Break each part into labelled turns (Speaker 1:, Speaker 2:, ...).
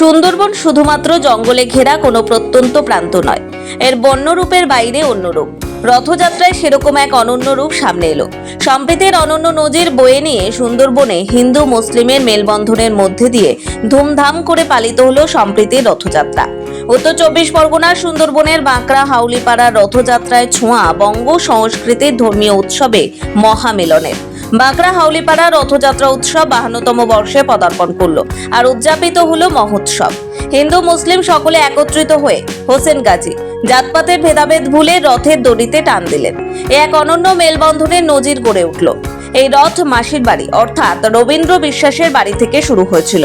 Speaker 1: সুন্দরবন শুধুমাত্র জঙ্গলে ঘেরা কোনো প্রত্যন্ত প্রান্ত নয়, এর বন্যরূপের বাইরে অন্য রূপ। রথযাত্রায় সেরকম এক অনন্য রূপ সামনে এলো। সম্প্রীতির অনন্য নজির বয়ে নিয়ে সুন্দরবনে হিন্দু মুসলিমের মেলবন্ধনের মধ্যে দিয়ে ধুমধাম করে পালিত হলো সম্প্রীতির রথযাত্রা। উত্তর 24 পরগনার সুন্দরবনের বাঁকড়া হাউলিপাড়ার রথযাত্রায় ছোঁয়া বঙ্গ সংস্কৃতির ধর্মীয় উৎসবে মহামিলনের। বাঁকড়া হাউলিপাড়া রথযাত্রা উৎসব 52তম বর্ষে পদার্পণ করলো আর উদযাপিত হলো মহোৎসব। হিন্দু মুসলিম সকলে একত্রিত হয়ে হোসেন গাজী জাতপাতের ভেদাভেদ ভুলে রথের দড়িতে টান দিলেন। এক অনন্য মেলবন্ধনের নজির গড়ে উঠল। এই রথ মাসির বাড়ি অর্থাৎ রবীন্দ্র বিশ্বাসের বাড়ি থেকে শুরু হয়েছিল।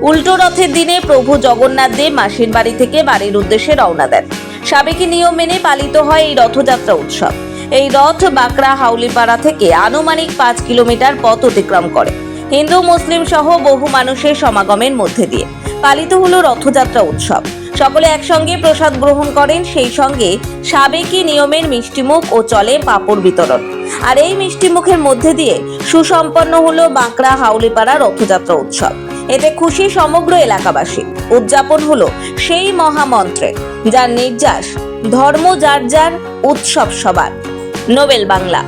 Speaker 1: উল্টো রথের দিনে প্রভু জগন্নাথ দেব মাসির বাড়ি থেকে বাড়ির উদ্দেশ্যে রওনা দেন। সাবেকি নিয়ম মেনে পালিত হয় এই রথযাত্রা উৎসব। এই রথ বাঁকড়া হাউলিপাড়া থেকে আনুমানিক 5 কিলোমিটার পথ অতিক্রম করে। হিন্দু মুসলিম সহ বহু মানুষের সমাগমের মধ্যে দিয়ে পালিত হলো রথযাত্রা উৎসব। সকলে একসঙ্গে প্রসাদ গ্রহণ করেন, সেই সঙ্গে সাবেকি নিয়মের মিষ্টিমুখ ও চলে পাঁপড় বিতরণ। আর এই মিষ্টিমুখের মধ্যে দিয়ে সুসম্পন্ন হলো বাঁকড়া হাউলিপাড়া রথযাত্রা উৎসব। এতে খুশি সমগ্র এলাকাবাসী। উদযাপন হলো সেই মহামন্ত্রে, যার নির্যাস ধর্ম যার যার, উৎসব সবার। নোবেল বাংলা।